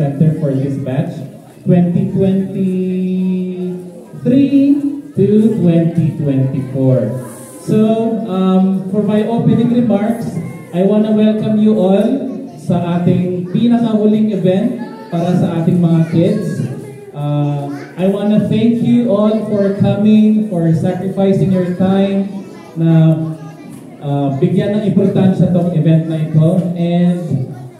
center for this batch, 2023 to 2024. So, for my opening remarks, I want to welcome you all sa ating pinakahuling event para sa ating mga kids. I want to thank you all for coming, for sacrificing your time na bigyan ng importansya tong event na ito. And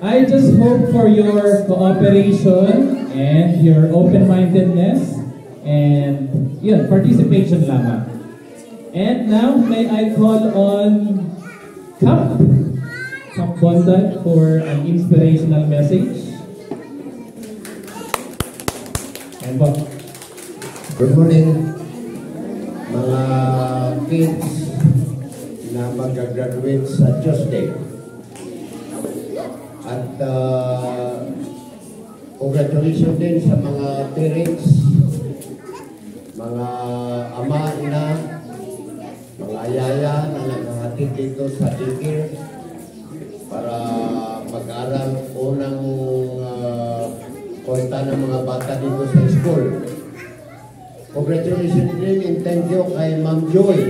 I just hope for your cooperation and your open-mindedness and yun, participation lamang. And now, may I call on Cap Bondan for an inspirational message. And what? Good morning, mga kids na mag-graduate sa Tuesday. At congratulations din sa mga parents, mga ama, ina, mga yaya na naghahatid dito sa daycare para mag-aral unang kwenta ng mga bata dito sa school. Congratulations din and thank you kay Ma'am Joy.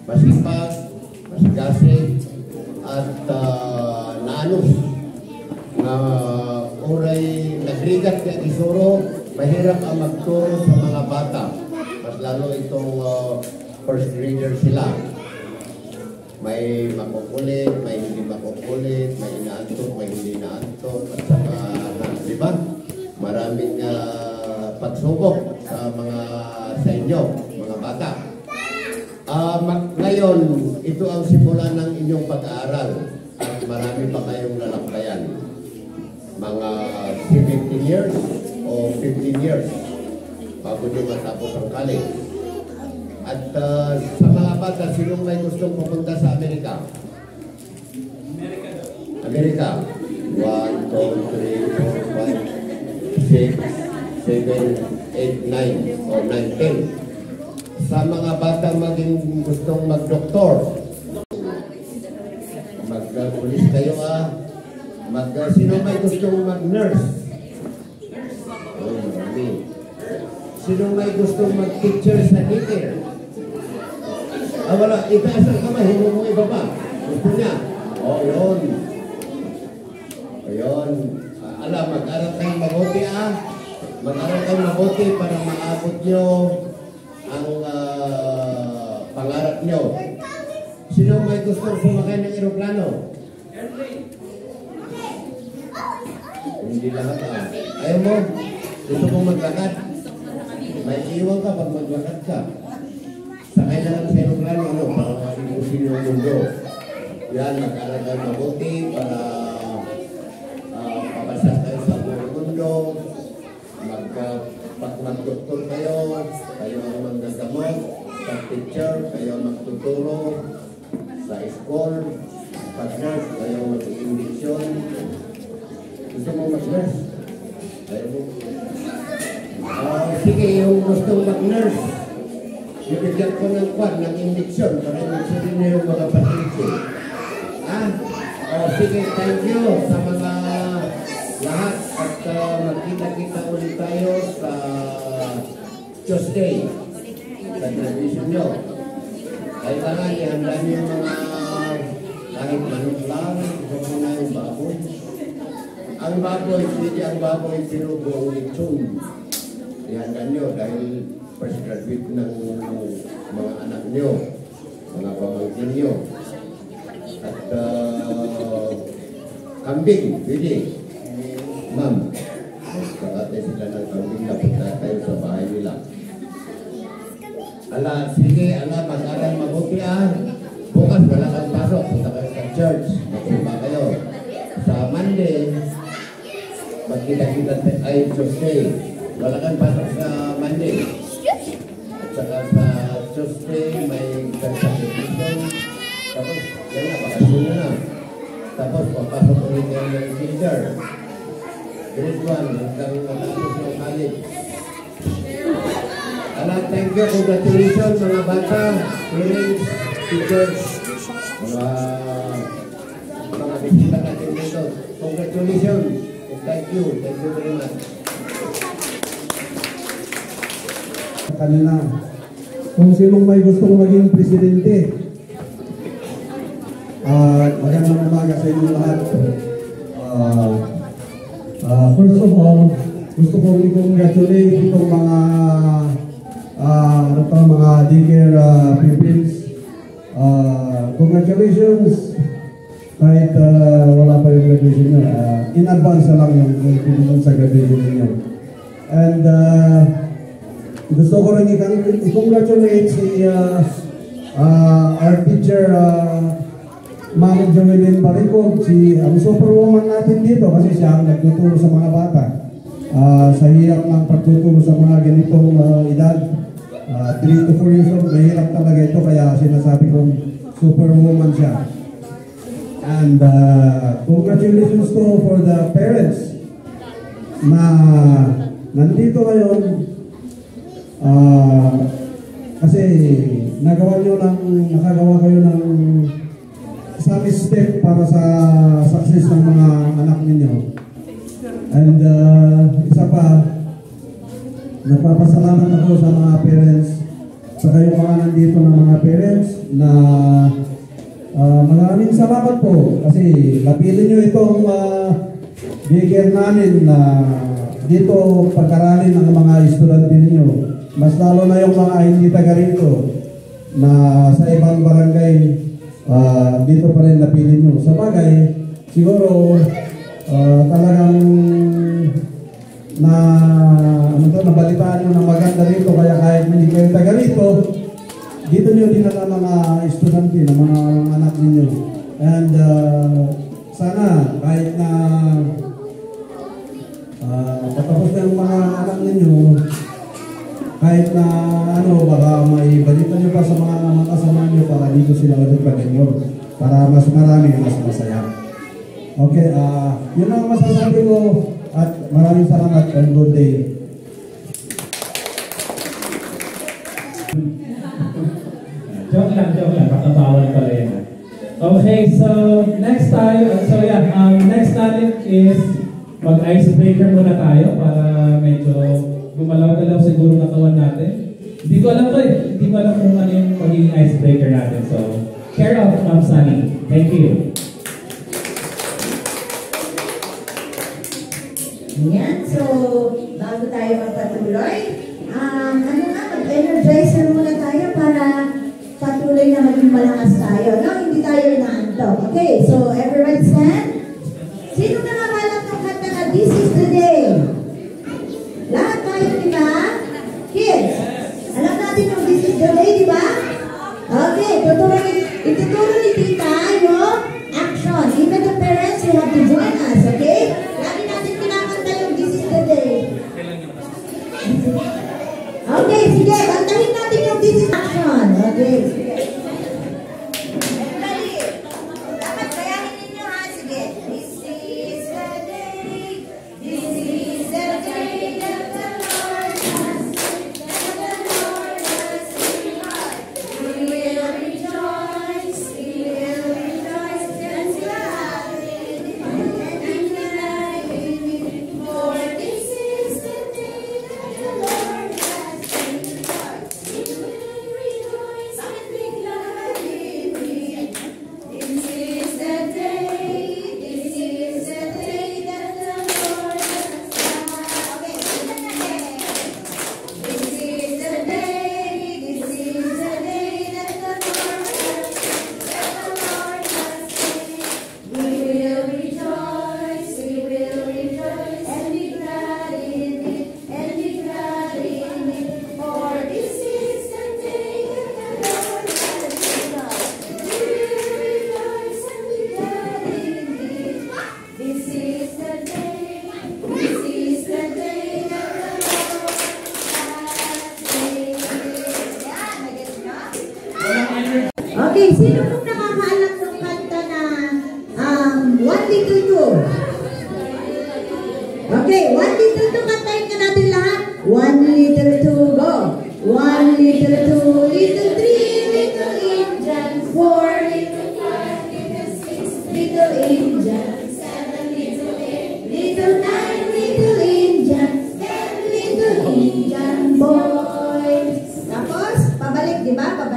Masipag, masigasig, at naanos na oray nagrigat kay isuro, mahirap ang magturo sa mga bata. Mas lalo itong first grader sila. May makukulit, may hindi makukulit, may inaantok, may hindi inaantok, at saka, di ba? Maraming pagsubok sa inyo, mga bata. Ngayon, ito ang simula ng inyong pag-aaral at marami pa kayong lalakbayan. Mga 17 years o 15 years bago nyo matapos ang college. At sa mga bata, sinong may gustong pupunta sa Amerika? Amerika. 1, 2, 3, 4, 5, 6, 7, 8, 9 o 9, 10. Sa mga bata maging gustong mag-doktor, mag-pulis kayo sino may gustong mag-nurse? Oh, marami. Sino may gustong mag-teacher sa daycare? Wala, itaas ang kamay, hindi mo ibaba. Gusto niya? Yun. Ayun. Mag-aral kayong mabuti Mag-aral kayong mabuti para maabot nyo ang pangarap nyo. Sino may gustong sumakay ng aeroplano? Hindi lahat Ayaw mo? Gusto mong maglakad? May iwan ka pag maglakad ka. Sakay na lang sa aeroplano, para ibusin yung mundo. Yan, mag-aral kayo mabuti para papasa kayo sa buong mundo. Mag-doktor kayo ang manggagamot, pag-teacher, kayo magtuturo sa school, pag-nurse, kayo mag-injection. Gusto mo mag-nurse? Sige, yung gustong mag-nurse, bibigyan ko ng injection para injection na yung mga pasyente. Sige, thank you sa mga lahat at magkita-kita ulit tayo sa Tuesday sa tradition nyo. Kailangan ihanda nyo yung mga kahit manok lang, huwag mo na yung baboy. Ang baboy, hindi ang baboy, pero buong lechon. Ihanda nyo dahil first graduate ng mga anak nyo, mga pamangkin nyo. At kambing, pwede. Ma'am, kakatay sila ng kambing na punta tayo sa bahay nila. Sige, mag-aral mabuti Bukas wala kang pasok, punta kayo sa church, magsimba kayo. Sa Monday, magkita-kita ay Tuesday. Wala kang pasok sa Monday. At saka sa Tuesday, may consultation. Tapos, yan na, bakasyon na. Tapos, papasok ulit kayo ng teacher. Grade 1, hanggang matapos ng college. Thank you, congratulations mga bata, parents, teachers, mga bisita natin dito. Congratulations. Thank you very much. Kanina, kung sinong may gustong maging presidente. Magandang umaga sa inyo lahat. First of all, gusto kong i-congratulate itong mga Digger pupils. Congratulations! Kahit wala pa yung graduation nyo, in advance na lang yung sa graduation niyo. And gusto ko rin i-congratulate si our teacher, Ma'am Joelyn Baricog, ang superwoman natin dito kasi siya ang nagtuturo sa mga bata. Sa hirap ng pagtuturo sa mga ganitong edad, 3 to 4 years old, mahirap talaga ito kaya sinasabi kong superwoman siya. And congratulations to for the parents na nandito ngayon kasi nakagawa kayo ng isang step para sa success ng mga anak ninyo. And isa pa, nagpapasalamat ako sa mga parents, sa kayong mga nandito ng mga parents na maraming salamat po kasi napili nyo itong bigger namin na dito pag-aralin ang mga estudyante ninyo. Mas lalo na yung mga hindi taga rito na sa ibang barangay dito pa rin napili nyo. Sa bagay, siguro talagang nabalitaan nyo na maganda rito kaya kahit hindi kayo taga rito, dito nyo dinala mga estudyante na mga anak ninyo. And sana kahit na patapos na yung mga anak ninyo, kahit na baka may balitan nyo pa sa mga kasama nyo para dito sila ulit pag-enroll para mas marami, mas masaya. Okay, yun ang masasabi ko at maraming salamat and good day. Joke lang, patatawan pala yan. Okay, so next natin is mag-icebreaker muna tayo para medyo gumalaw-galaw siguro katawan natin. Hindi ko alam kung ano yung magiging icebreaker natin. So, care of Ma'am Sunny. Thank you. Yan, so bago tayo magpatuloy, mag-energizer muna tayo para patuloy na maging malakas tayo. No? Hindi tayo inaantok. Okay, so everyone stand. Sino nakakalam ng kanta na This is the Day? Lahat tayo, di ba? Kids, alam natin yung This is the Day, di ba? Okay, ituturo ni Tita yung action. Even the parents, you have to join us, okay? Lagi natin kinakanta yung This is the Day. Okay, sige, kantahin natin yung This is action. Okay, sige. Dapat kayahin ninyo ha, sige. This is the day, this is the day that the Lord has made. We will rejoice and glad in it, for this is the day that the Lord has made. We will rejoice and be glad in it. This is the day that the Lord has made. This is the day that the Lord has made. We will rejoice and be glad in it, for this is the day that the Lord has made. We will rejoice and be glad in it. This is the day that the Lord has made. Okay, sino pong nakakaalam ng kanta na One Little Two? Okay, One Little Two, kantahin ka natin lahat. One little two, go. One little two, little three, little Indians, four little five, little six, little Indians, seven little eight, little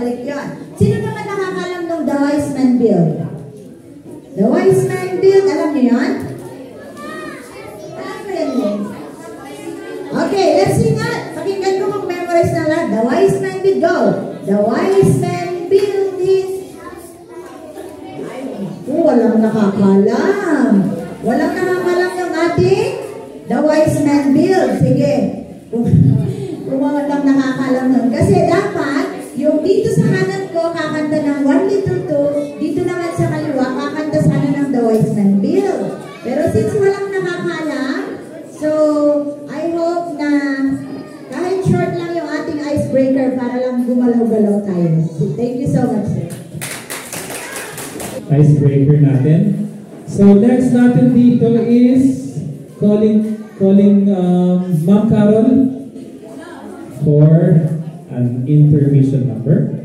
balik yun. Sino naman nakakalam ng The Wise Man Build? The Wise Man Build, alam niyo yan? Alam ko yan yun. Okay, let's sing that. Pakinggan ko mag-memorize na lahat. The Wise Man Build, go! The Wise Man Build is... walang nakakalam. Walang nakakalam yung ating The Wise Man Build. Sige. Kung walang nakakalam nun. Kasi dapat, yung dito sa kanan ko, kakanta ng 1 little 2, dito naman sa kaliwa, kakanta sana ng The Wise Man Build. Pero since walang nakakalam, so, I hope na kahit short lang yung ating icebreaker para lang gumalaw-galaw tayo. So, thank you so much, sir. Icebreaker natin. So next natin dito is calling Ma'am Carol for an intermission number.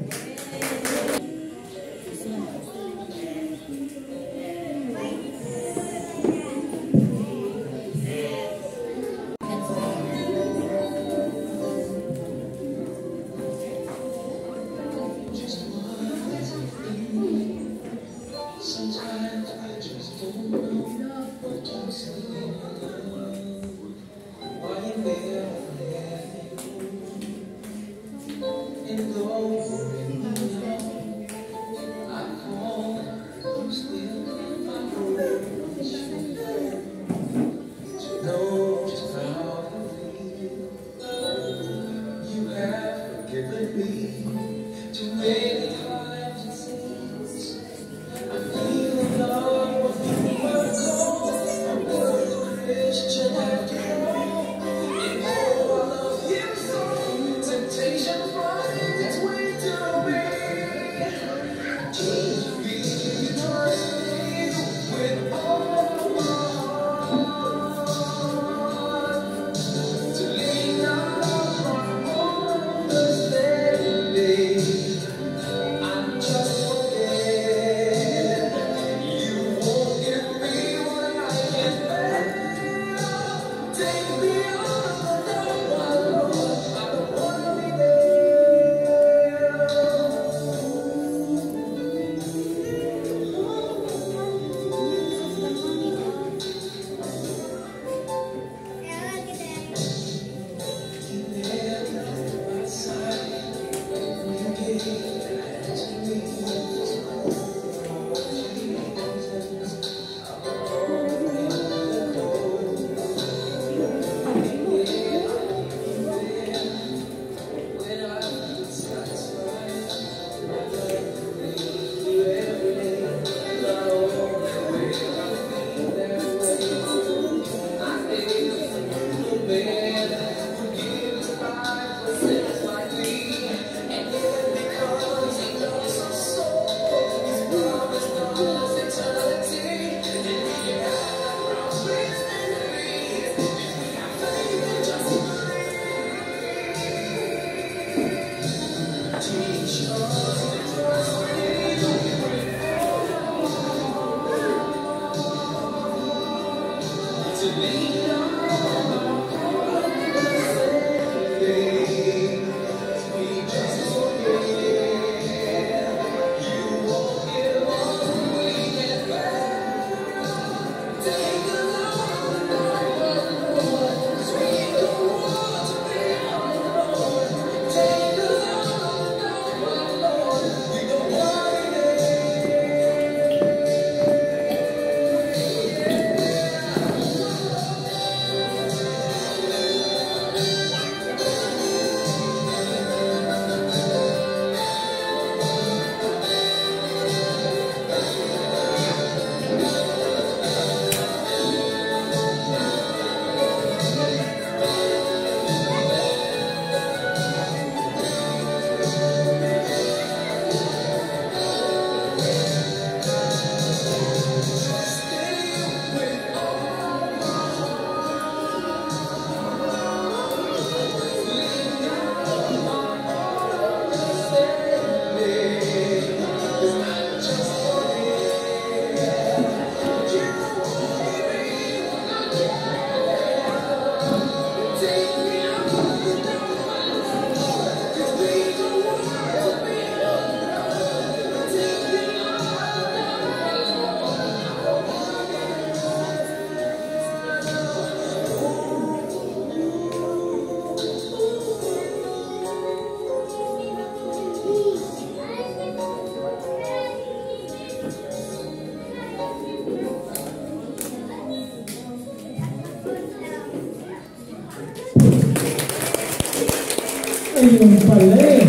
Ayun pala eh.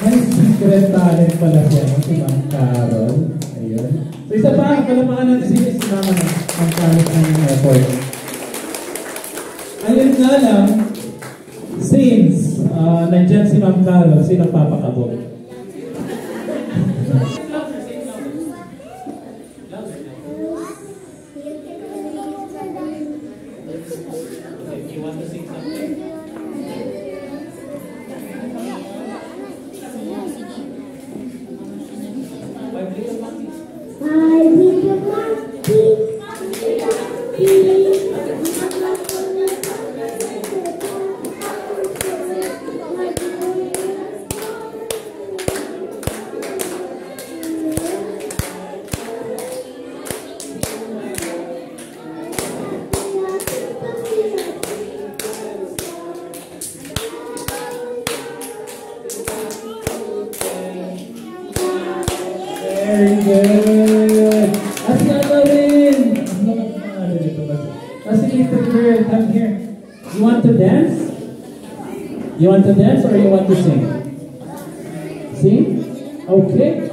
May secret talent pala siya, si Ma'am Carol. Ayun. So isa pa, palapakan natin si Mama Ma'am Carol ng airport. Ayun nga lang, since nandyan si Ma'am Carol, sino papakabot? Very good. Asa na rin? Asa little girl, come here. You want to dance? You want to dance or you want to sing? Sing? Okay.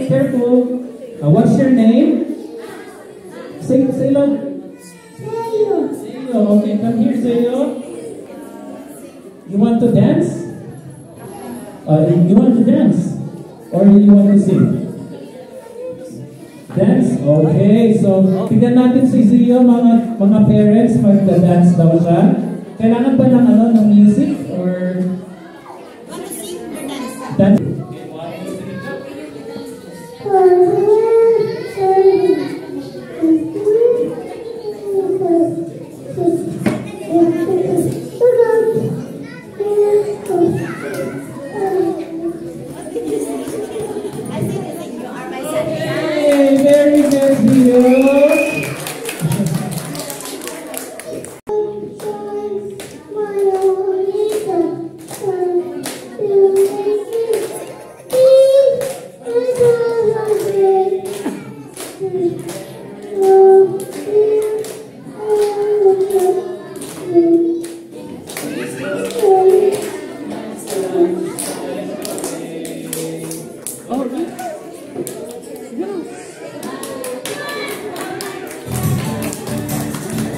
Careful. What's your name? Say loud. Zayo. Okay, come here, Zayo. You want to dance? You want to dance? Or you want to sing? Dance? Okay, so tignan natin si Zayo, mga parents, magda-dance daw siya. Kailangan ba ng music? Or dance?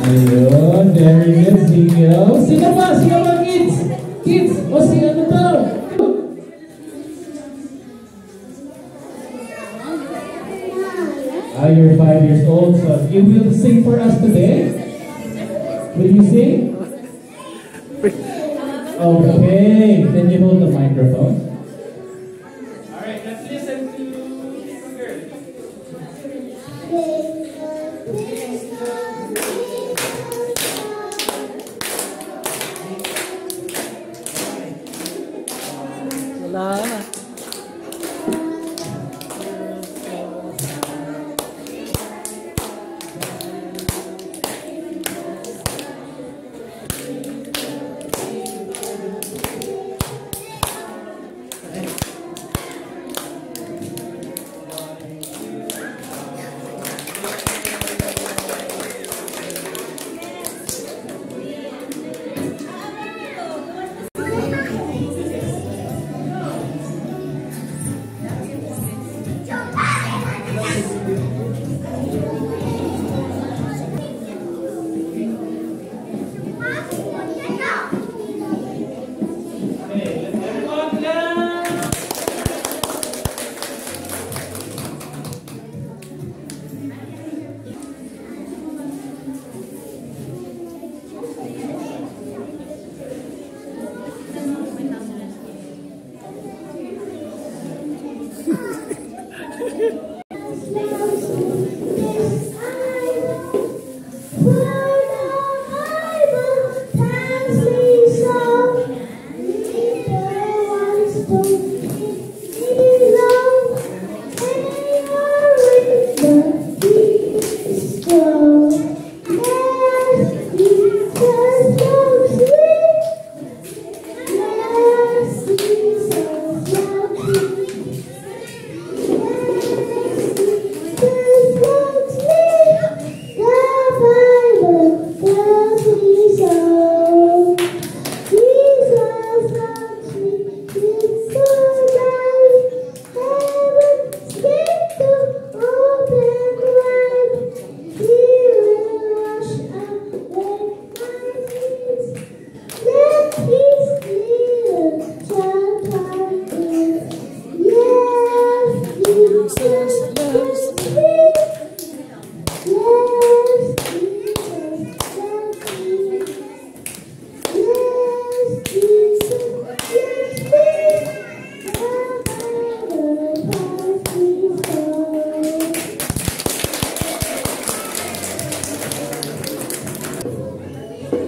Ayun, very good, Zayo. Sino ba? Kids? Kids? O si ano daw? You're 5 years old, so you will sing for us today? Will you sing? Okay, then you hold the microphone. Alright, let's listen to the girl. Wala.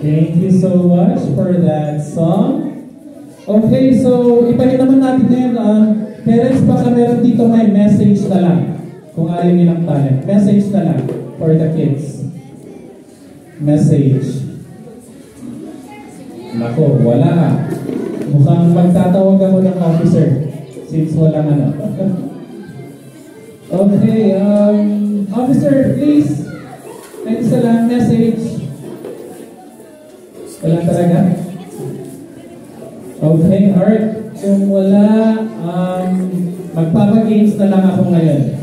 Thank you so much for that song. Okay, so ipahin naman natin ngayon. Parents, baka meron dito may message na lang. Kung ayaw nilang talent. Message na lang for the kids. Message. Nako, wala. Mukhang magtatawag ako ng officer. Since walang ano. Okay, officer, please. Kahit isa lang, message. Wala talaga? Okay, alright. Kung wala, magpapagames na lang ako ngayon.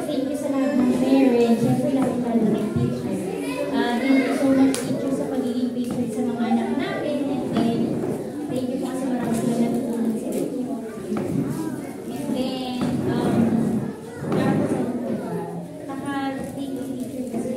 Thank you sa lahat ng parents. Siyempre lahat ng teacher. Thank you so much, teacher, sa pagiging patient sa mga anak natin. And thank you po kasi marami sila natutunan sa inyo. And then, thank you, teacher, kasi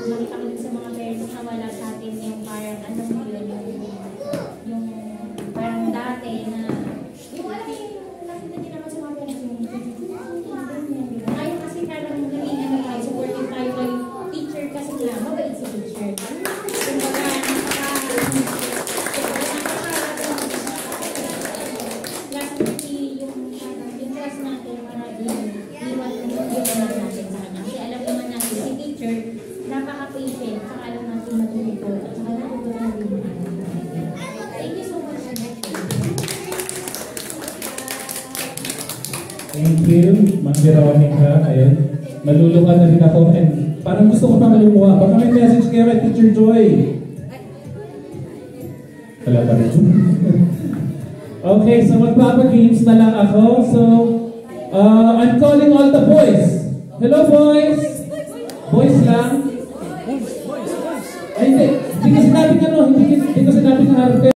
nakita ko din sa mga parents na wala sa atin yung parang ano yung parang dati na yung alam mo yung nakita din naman sa mga parents yung ngayon kasi parang naging ano tayo, supportive tayo kay teacher kasi nga mabait si teacher. Kumbaga last year yung class natin para iwan yung anak natin sa kanya kasi alam naman natin si teacher napaka-patient, saka alam natin matututo, at saka natutunan din. Thank you so much. Thank you, Ma'am Veronica. Ayun. Maluluha na rin ako. And parang gusto ko pa maluluha. Baka may message kayo kay Teacher Joy. Wala pa rin. Okay, so magpapagames na lang ako. So, I'm calling all the boys. Hello, boys! Boys lang. Ay, hindi ko sinabing ano, hindi ko sinabing harpe.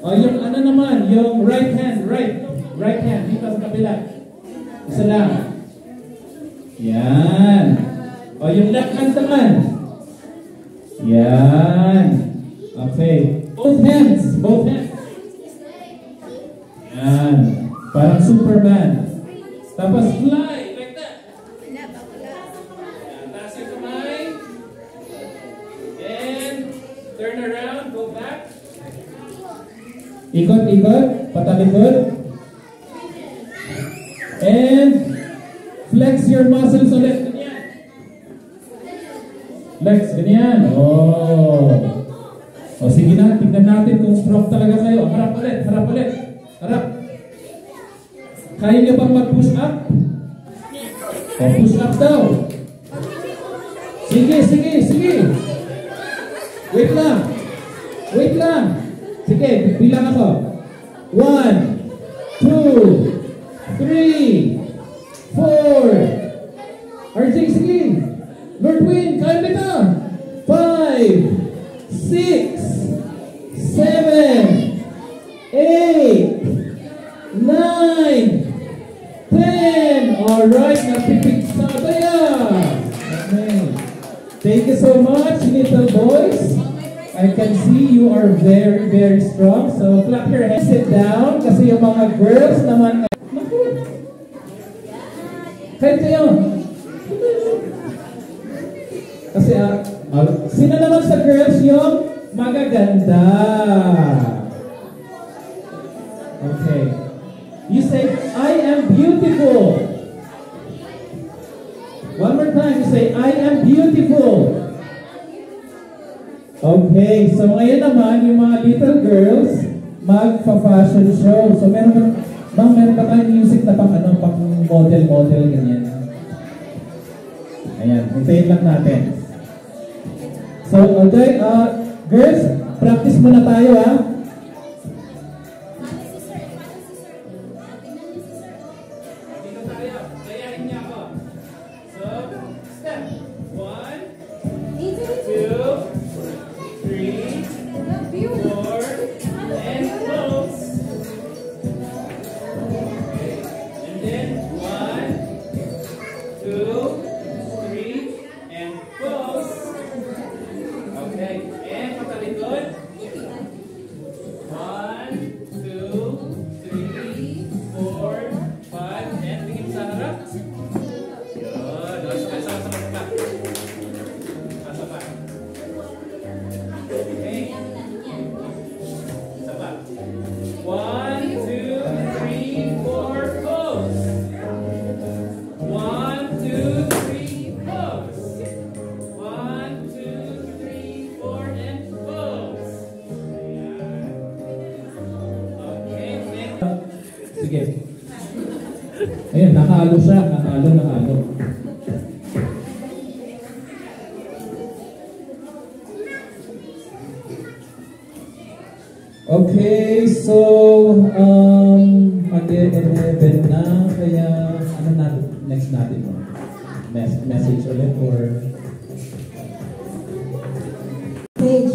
Yung ano naman, yung right hand, right hand, dito sa kabila. Isa lang. Yan. Yung left hand naman. Yan. Okay. Both hands. Yan. Parang Superman. Tapos fly. Turn around, go back. Ikot, patalikod. And flex your muscles ulit. Ganyan. Flex, ganyan. O sige na, tignan natin kung strong talaga kayo. Harap ulit. Harap. Kaya niyo bang mag-push up? O push up daw. Sige. Wait lang. Sige, bilang ako. 1, 2, 3, 4. RJ, sige. Lord Win, kaya nito. 5, 6, 7, 8, 9, 10. Alright, napipigsa tayo. Okay. Thank you so much, little boys. I can see you are very, very strong. So, clap your hands. Sit down. Kasi yung mga girls naman. Naku. Kahit kayo. Kasi, sino naman sa girls yung magaganda? Okay. You say, I am beautiful. One more time. You say, I am beautiful. Okay, so ngayon naman, yung mga little girls, magpa-fashion show. So meron ba tayong music na pang model, ganyan? Ayan, hintayin lang natin. So, okay, girls, practice muna tayo, ha? Dito tayo, gayahin niya ako. So, step. 1, 2, 3, 4, and close. Sige. Ayan, nakalo siya. Nakalo. Okay, so, mag-11 na, kaya, ano natin, next natin mo? Message ulit or... Page.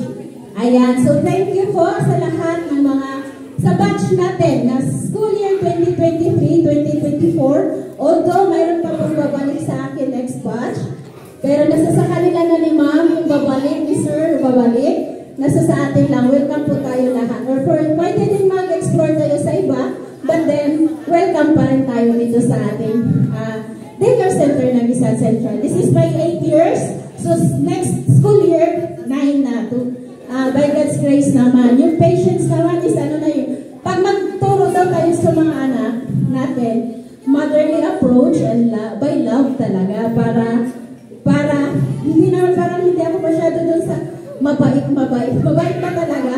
Ayan, so thank you po sa lahat ng mga, sa batch natin na school year 2023-2024, although mayroon pa pong babalik sa akin next batch, pero nasa sa kanila na ni ma'am yung babalik, ni sir babalik, nasa sa atin lang, welcome po tayo lahat. Or for, pwede din mag-explore tayo sa iba, but then, welcome pa rin tayo dito sa ating daycare center ng Rizal Central. This is my 8 years, so next school year, 9 na to. By God's grace naman. Yung patience naman is ano na yun. Pag magturo daw tayo sa mga anak natin, motherly approach and by love talaga para hindi naman parang hindi ako masyado doon sa mabait pa talaga.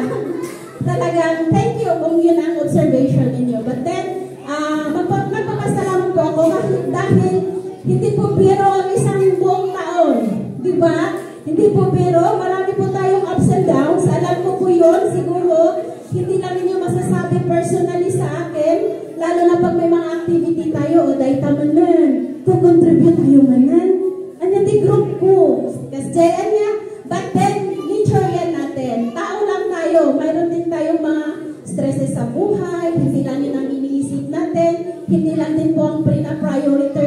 Talagang thank you kung yun ang observation ninyo. But then, magpapasalamat po ako dahil hindi po biro ang isang buong taon. Diba? Hindi po biro. Marami po tayong ups and downs. Alam ko po yun. Siguro, hindi lang ninyo masasabi personally sa akin. Lalo na pag may mga activity tayo. O dahil taman nun. Kukontribute kayo manan. Ano di group ko? Kasi niya. But then, nature yan natin. Tao lang tayo. Mayroon din tayong mga stresses sa buhay. Hindi lang yun ang iniisip natin. Hindi lang din po ang pina-priority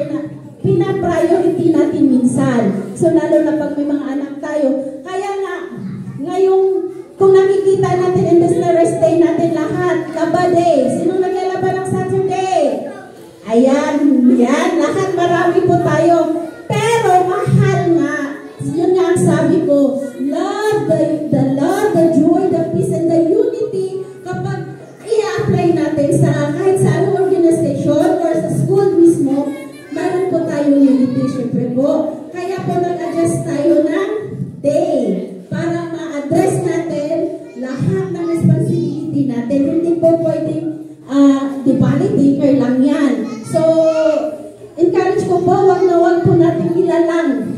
natin minsan. So, lalo na pag may mga anak tayo. Kaya nga, ngayong, kung nakikita natin, imbes na rest day natin lahat, laba day. Sinong naglalaba ng Saturday? Ayan, yan. Lahat marami po tayo. Pero, mahal nga. Yun nga ang sabi ko, love, the love, the joy, the peace, and the unity, kapag i-apply natin sa kahit sa anong organization or sa school mismo, meron po tayong unity, syempre po. Kaya po nag-adjust tayo ng day para ma-address natin lahat ng responsibility natin. Hindi po pwedeng di bali, daycare lang yan. So, encourage ko po, wag po natin ilalang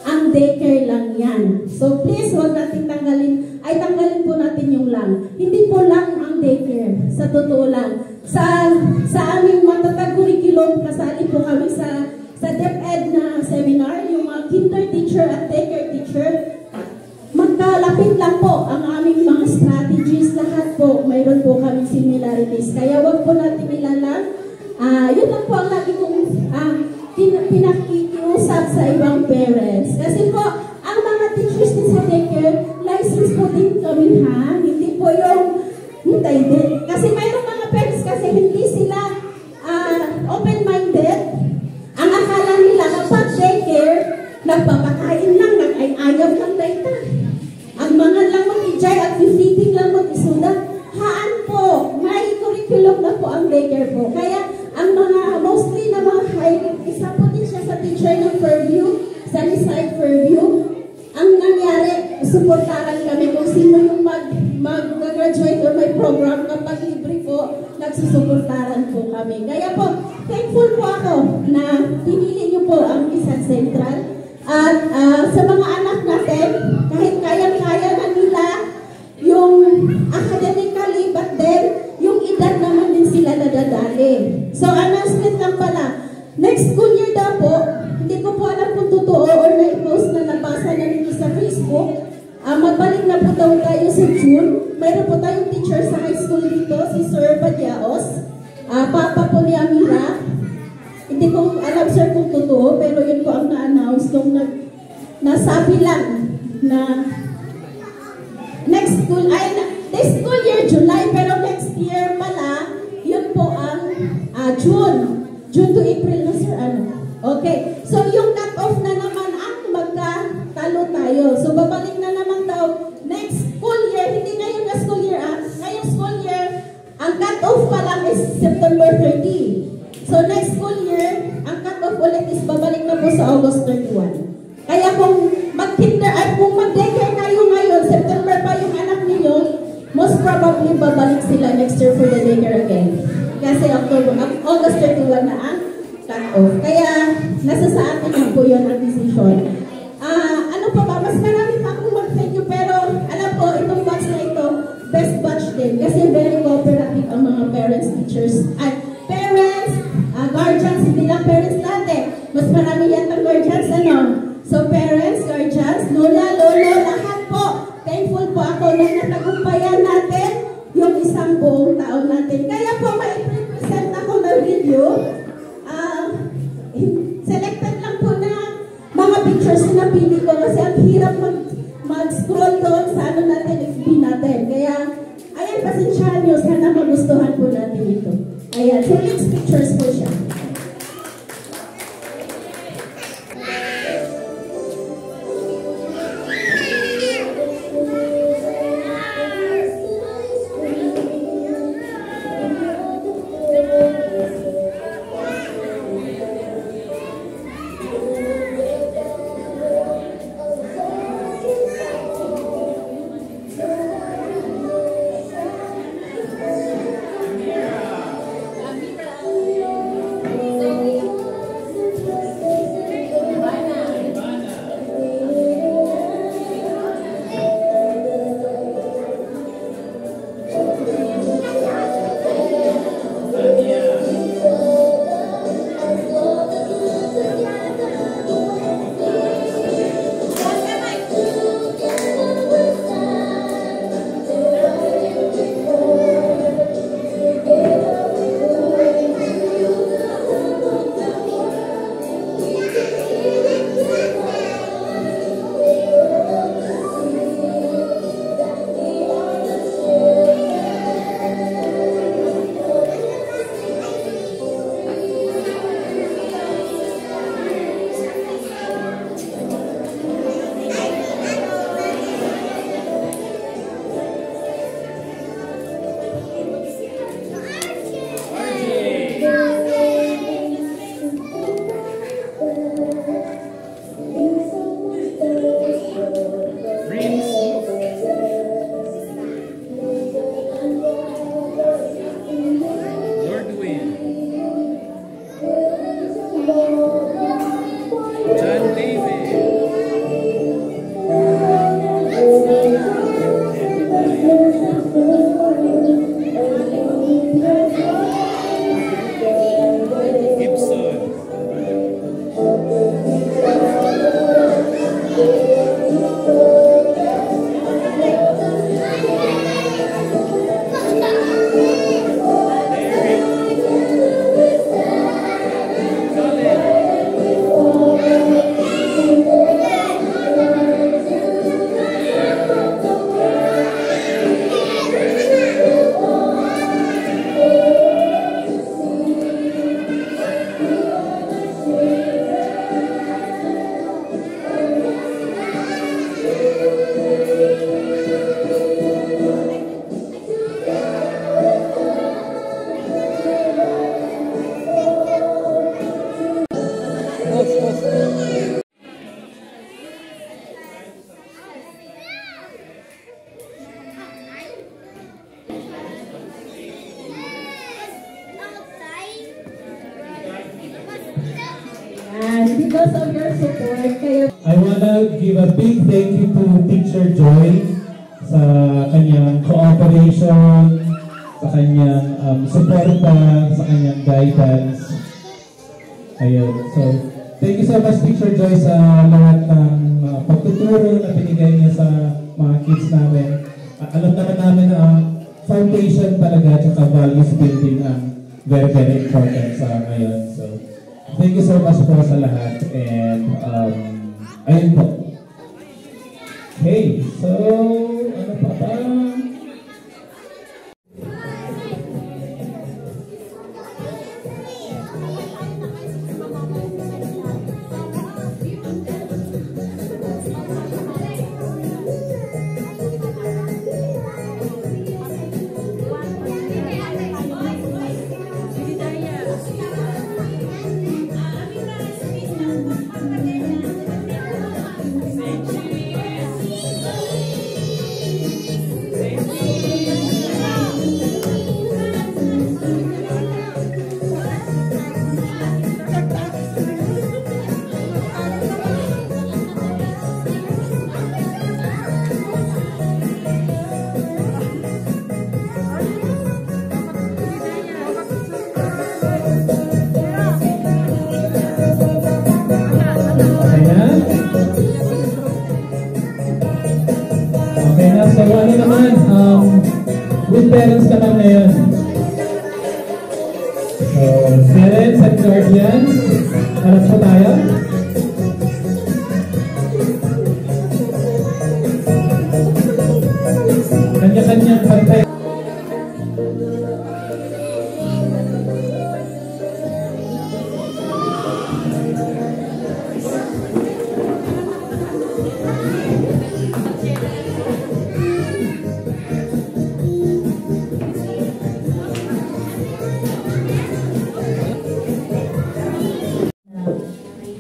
ang daycare lang yan. So please, huwag natin tanggalin po natin yung lang. Hindi po lang ang daycare, sa totoo lang. Sa aming matatag curriculum, kasali po kami sa DepEd na seminar, yung mga kinder teacher at daycare teacher, magkalapit lang po ang aming mga strategies, lahat po, mayroon po kaming similarities. Kaya huwag po natin ilalang. Yun lang po ang lagi kong pinakikiusap sa ibang parents. Kasi po, ang mga teachers din sa daycare, license po din kami ha. Hindi po yung hintay din. Kasi mayroong mga parents kasi hindi sila open-minded. Ang akala nila na pag daycare, nagpapakain lang, nag-ayaw lang dayta. Ang mga lang mag-ijay at feeding lang mag-isuda. Haan po, may curriculum na po ang daycare po. Kaya, ang mga mostly na mga isa po din siya sa teacher ng Fairview, Sunnyside Fairview. Ang nangyari, suportahan kami kung sino yung mag-graduate or may program kapag libre po, nagsusuportahan po kami. Kaya po, thankful po ako na pinili niyo po ang Rizal Central. At sa mga anak natin, kahit kayang-kaya na nila yung academically, but then, yung edad naman din sila nadadali. So, announcement lang pala. Next school year daw po, hindi ko po alam kung totoo or na-post na nabasa na nito sa Facebook. Magbalik na po daw tayo sa June. Mayroon po tayong teacher sa high school dito, si Sir Badiaos. Papa po ni Amira. Hindi ko alam sir kung totoo, pero yun po ang na-announce nung nasabi lang na next school, this school year, July, pero next year pala, yun po ang June to April na sir, Okay, so yung cut-off na naman ang magkatalo tayo. So babalik na naman daw next school year, hindi ngayon na school year, ngayong school year, ang cut-off pa lang is September 30. So next school year, ang cut-off ulit is babalik na po sa August 31. Kaya kung kung mag-daycare kayo ngayon, September pa yung anak ninyo, most probably babalik sila next year for the daycare again. Kasi October August 31 na ang cut-off. Kaya, nasa sa atin lang po yun ang decision. Ano pa ba? Mas marami pa akong mag-thank you, pero alam po, itong batch na ito, best batch din. Kasi very cooperative ang mga parents, teachers, at parents, guardians, hindi lang parents natin. Mas marami yatang guardians, ano? So parents, guardians, lola, lolo, lahat po. Thankful po ako nung natagumpayan natin yung isang buong taon natin. Kaya po, mai-present ako ng video. Selected lang po na mga pictures na napili ko kasi ang hirap mag-scroll doon sa ano natin, FB natin. Kaya, ayan, pasensyahan nyo, sana magustuhan po natin ito. Ayan, so next pictures po siya. Because of your support, I wanna give a big thank you to Teacher Joy sa kanyang cooperation, sa kanyang suporta, sa kanyang guidance. Ayun. So, thank you so much, Teacher Joy, sa lahat ng pagtuturo na binigay niya sa mga kids namin. Alam naman namin na foundation talaga at values building ang very, very important sa ngayon. So, thank you so much po sa lahat. And, ayun po. Okay, so, ano pa ba? parents naman ngayon. So, parents and guardians, harap po tayo. Kanya-kanyang pantay.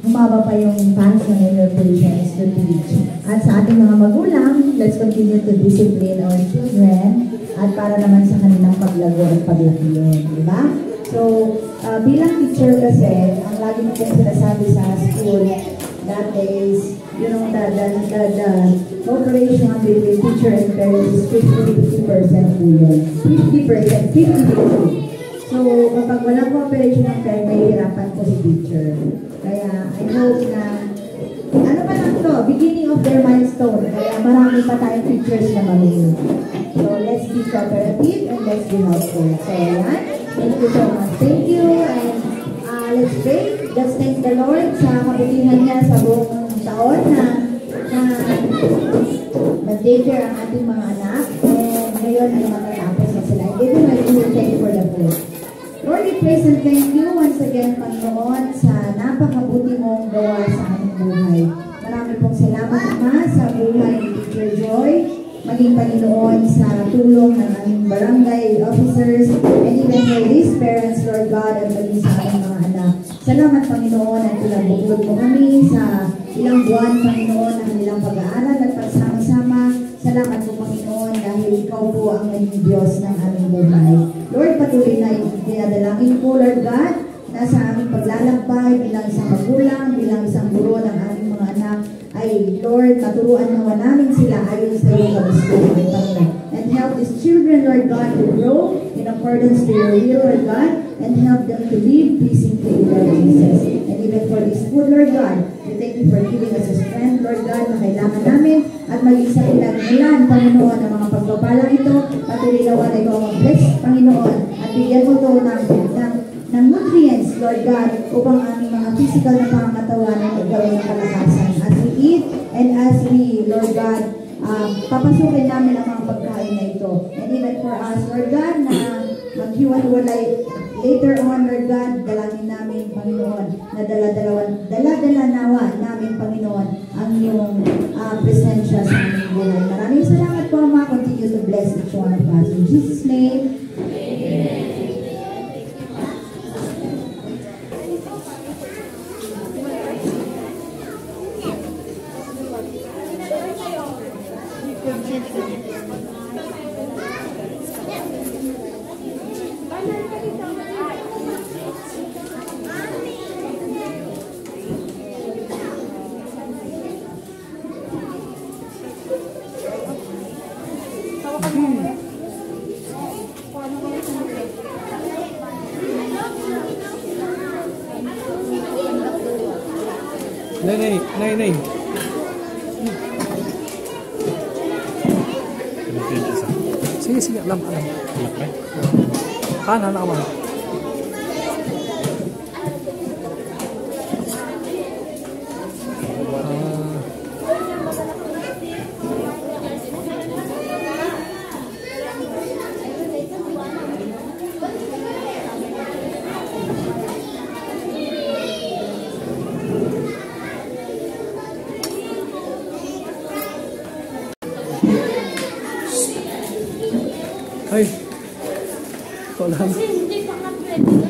Humaba pa yung passion and your patience to teach. At sa ating mga magulang, let's continue to discipline our children at para naman sa kanilang paglago at paglaki yun, di ba? So, bilang teacher kasi, ang lagi mo kong sinasabi sa school that is, you know, the cooperation between teacher and parents is 50-50% po yun. 50%, 50-50. So, kapag walang cooperation ng parents, may hirapan po si teacher. Kaya, I hope na, ano pa lang to, beginning of their milestone. Kaya marami pa tayong teachers na mamili. So, let's be cooperative and let's be helpful. So, yan. Thank you so much. Thank you. And let's pray. Let's thank the Lord sa kabutihan niya sa buong taon na nag-take care ang ating mga anak. And ngayon ay matatapos na sila. I give you my thank you for the food. Lord, we praise and thank you once again, Panginoon, sa napakabuti mong gawa sa aming buhay. Marami pong salamat, Ama, sa buhay ni Teacher Joy, maging Panginoon sa tulong ng aming barangay officers, and even for these parents, Lord God, at maging sa aming mga anak. Salamat, Panginoon, at pinabuklod mo kami sa ilang buwan, Panginoon, ng ilang pag-aaral at pagsama-sama. Salamat po, Panginoon, dahil ikaw po ang naging Diyos ng aming buhay. Lord, patuloy na dinadalangin po, Lord God, na sa aming paglalakbay bilang isang magulang, bilang isang guro ng aming mga anak, ay, Lord, maturuan naman namin sila ayon sa iyong kagustuhan, Panginoon. And help these children, Lord God, to grow in accordance to your will, Lord God, and help them to live pleasing to you, Lord Jesus. And even for this food, Lord God, we thank you for giving us a strength, Lord God, na kailangan namin at maging sa pinagmulan, Panginoon, ng mga pagpapalang ito, patuloy naman ikaw ang bless, Panginoon, at bigyan mo ito ng nutrients, Lord God, upang aming mga physical na pangangatawan ay magkaroon ng kalakasan. As we eat and as we, Lord God, papasukin namin ang mga pagkain na ito. And even for us, Lord God, na maghiwalay later on, Lord God, dalangin namin, Panginoon, na dala-dala nawa namin, Panginoon, ang iyong presensya sa aming buhay. Maraming salamat po, Ama. Continue to bless each one of us. In Jesus' name, amen. Nay. Sige, alam. Kanan ako. Ay, ito lang. Kasi hindi pa ka-ready.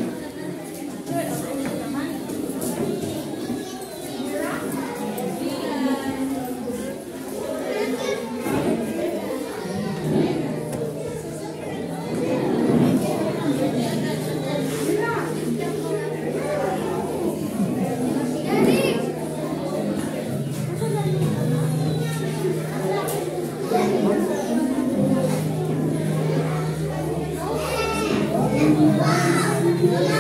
Wow!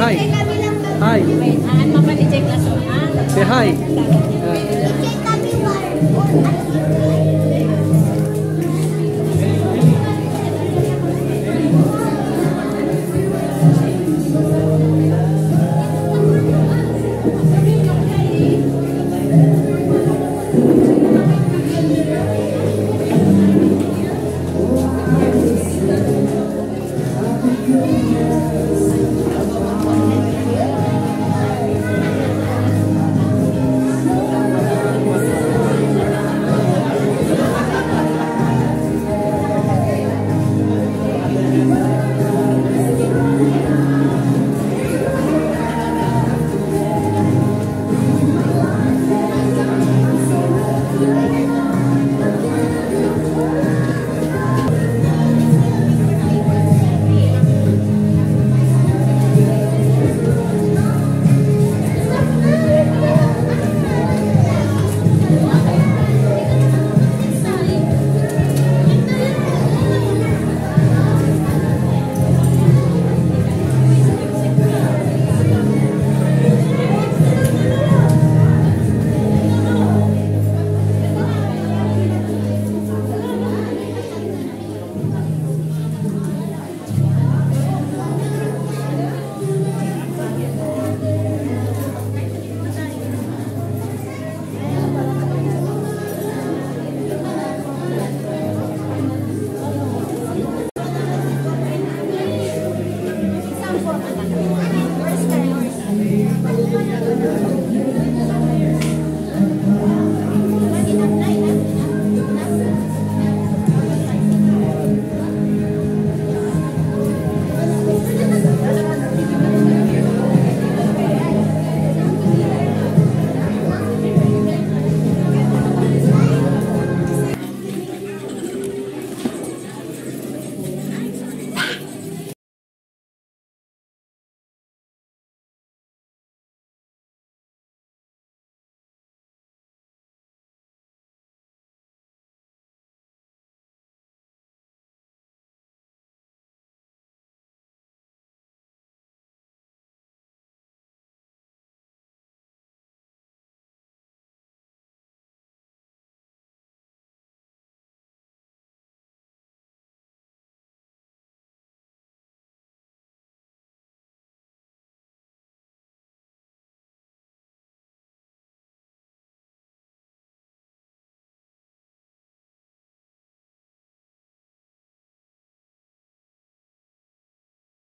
hi. Kami lang. Hi. Wait, ano pa ni Jack Lasso? Say hi.